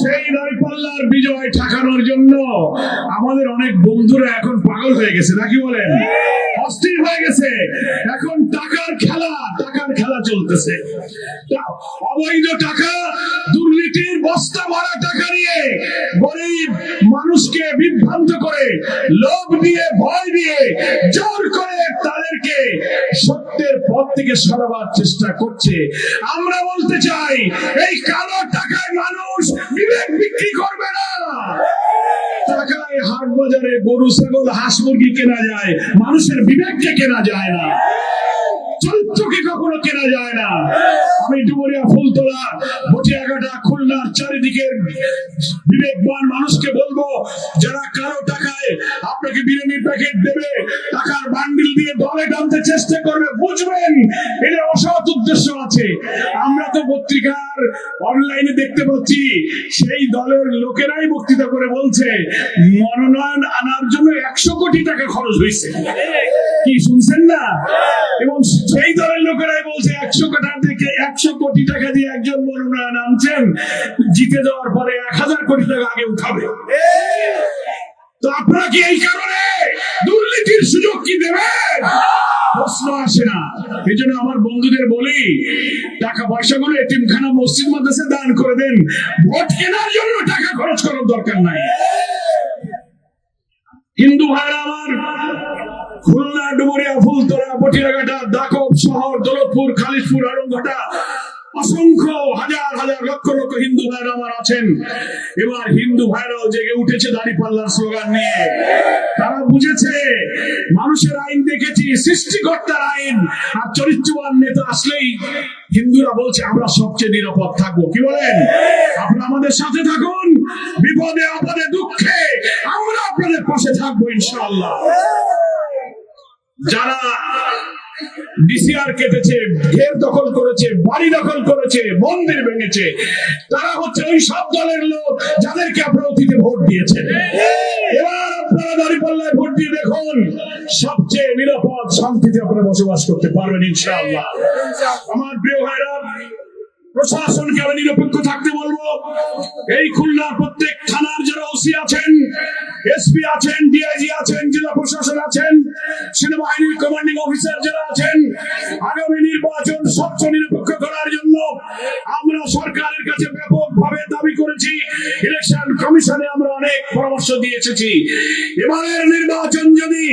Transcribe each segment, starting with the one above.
সেই দাঁড়িপাল্লার বিজয় ঠেকানোর জন্য আমাদের অনেক বন্ধুরা এখন পাগল হয়ে গেছে, নাকি বলেন? অস্থির হয়ে গেছে। এখন টাকার খেলা চলতেছে। অবৈধ টাকা, দুর্নীতির বস্তা ভরা টাকা নিয়ে গরিব মানুষকে বিভ্রান্ত করে, লোভ দিয়ে, ভয় দিয়ে, জোর করে তাদেরকে সত্যের পথ থেকে সরাবার চেষ্টা করছে। আমরা বলতে চাই, এই কালো টাকায় মানুষ বিবেক বিক্রি করবে না। টাকায় হাট বাজারে গরু, ছাগল, হাঁস, মুরগি কেনা যায়, মানুষের বিবেককে কেনা যায় না, চরিত্রকে কখনো কেনা যায় না। আমি ডুমুরিয়া, ফুলতলা, বটিয়াঘাটা, খুলনার চারিদিকের বিবেকবান মানুষকে বলবো, যারা কারো টাকায় আপনাকে বিরিয়ানি প্যাকেট দেবে, টাকার বান্ডিল দিয়ে দলে টানতে চেষ্টা করবে, বুঝবেন এটা অসৎ উদ্দেশ্য আছে। আমরা তো পত্রিকার অনলাইনে দেখতে পাচ্ছি, সেই দলের লোকেরাই বক্তৃতা করে বলছে মনোনয়ন আনার জন্য 100 কোটি টাকা খরচ হয়েছে। কি শুনছেন না? এবং সেই দলের লোকেরাই বলছে 100 কোটি টাকা দিয়ে একজন মনোনয়ন আনছেন, জিতে যাওয়ার পরে 1000 কোটি টাকা আগে উঠাবে। তো আপনারা কি এই কারণে দুর্নীতির সুযোগ কি দেবেন? প্রশ্ন আসে না। এই জন্য আমার বন্ধুদের বলি, টাকা পয়সাগুলো এতিমখানা, মসজিদ, মাদ্রাসা দান করে দেন। ভোট কেনার জন্য টাকা খরচ করার দরকার নাই। হিন্দু ভাইরা আমার, খুলনা, ডুমুরিয়া, ফুলতলা, বটিয়াঘাটা, দাকব শহর, দৌলতপুর, খালিশপুর, আরংঘাটা অসংখ্য হাজার হাজার লক্ষ লক্ষ হিন্দু ভাইরা আমার আছেন। এবার হিন্দু ভাইরাও জেগে উঠেছে দাঁড়িপাল্লার স্লোগান নিয়ে। তারা বুঝেছে মানুষের আইন দেখেছি, সৃষ্টিকর্তার আইন, আর চরিত্রবান নেতা আসলেই হিন্দুরা বলছে আমরা সবচেয়ে নিরাপদ থাকবো। কি বলেন? আপনারা আমাদের সাথে থাকুন, বিপদে আপদে দুঃখে আমরা আপনাদের পাশে থাকবো ইনশাআল্লাহ। যারা ডিসিআর কেটেছে, ঘের দখল করেছে, বাড়ি দখল করেছে, মন্দির ভেঙেছে, তারা হচ্ছে ওই সব দলের লোক যাদেরকে আপনারা অতীতে ভোট দিয়েছেন। এবার আপনারা দাঁড়িপাল্লায় ভোট দিয়ে দেখুন, সবচেয়ে নিরাপদ শান্তিতে আপনারা বসবাস করতে পারবেন ইনশাআল্লাহ। আমার প্রিয় ভাইরা, প্রশাসনকে আমি নিরপেক্ষ থাকতে বলবো। এই খুলনার প্রত্যেক থানার যারা ওসি আছেন, এসপি আছেন, ডিআইজি আছেন, জেলা প্রশাসন আছেন, সেনাবাহিনীর কমান্ডিং অফিসার যারা আছেন, আগামী নির্বাচন স্বচ্ছ নিরপেক্ষ করার জন্য আমরা সরকারের কাছে ব্যাপকভাবে দাবি করেছি। ইলেকশন কমিশনে আমরা অনেক পরামর্শ দিয়ে এসেছি। এবারের নির্বাচন যদি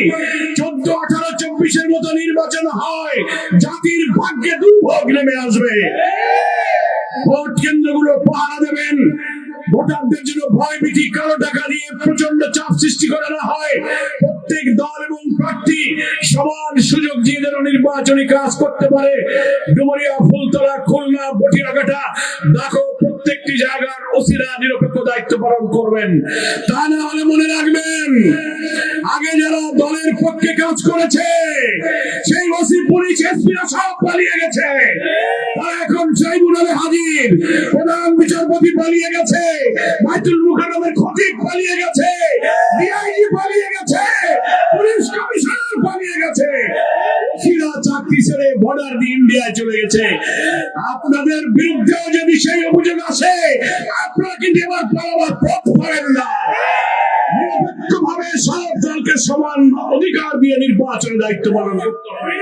14, 18, 24-এর মতো নির্বাচন হয়, জাতির ভাগ্যে দুর্ভোগ নেমে আসবে। ভোট কেন্দ্রগুলো পাহারা দেবেন, ভোটারদের জন্য ভয় ভীতি, কালো টাকা দিয়ে প্রচন্ড চাপ সৃষ্টি করা না হয়। প্রত্যেক দল এবং প্রার্থী সমান সুযোগ দিয়ে যেন নির্বাচনী কাজ করতে পারে। ডুমুরিয়া, ফুলতলা, খুলনা, বটিয়াঘাটা, দেখো প্রত্যেকটি জায়গার ওসিরা নিরপেক্ষ দায়িত্ব পালন করবেন। তা না হলে মনে রাখবেন, আগে যারা দলের পক্ষে কাজ করেছে সেই ওসি, পুলিশ, এসপিরা সব পালিয়ে গেছে। তারা এখন ট্রাইব্যুনালে হাজির। প্রধান বিচারপতি পালিয়ে গেছে, বাইতুল মুকাররমের খতিব পালিয়ে গেছে, ডিআইজি পালিয়ে গেছে, পুলিশ কমিশনার পালিয়ে গেছে, ওসিরা চাকরি ছেড়ে বর্ডার দিয়ে ইন্ডিয়ায় চলে গেছে। আপনাদের বিরুদ্ধেও যদি সেই অভিযোগ আসে, আপনারা কিন্তু এবার পালাবার পথ পাবেন না। নিরপেক্ষভাবে সব দলকে সমান অধিকার দিয়ে নির্বাচনের দায়িত্ব পালন করতে হবে।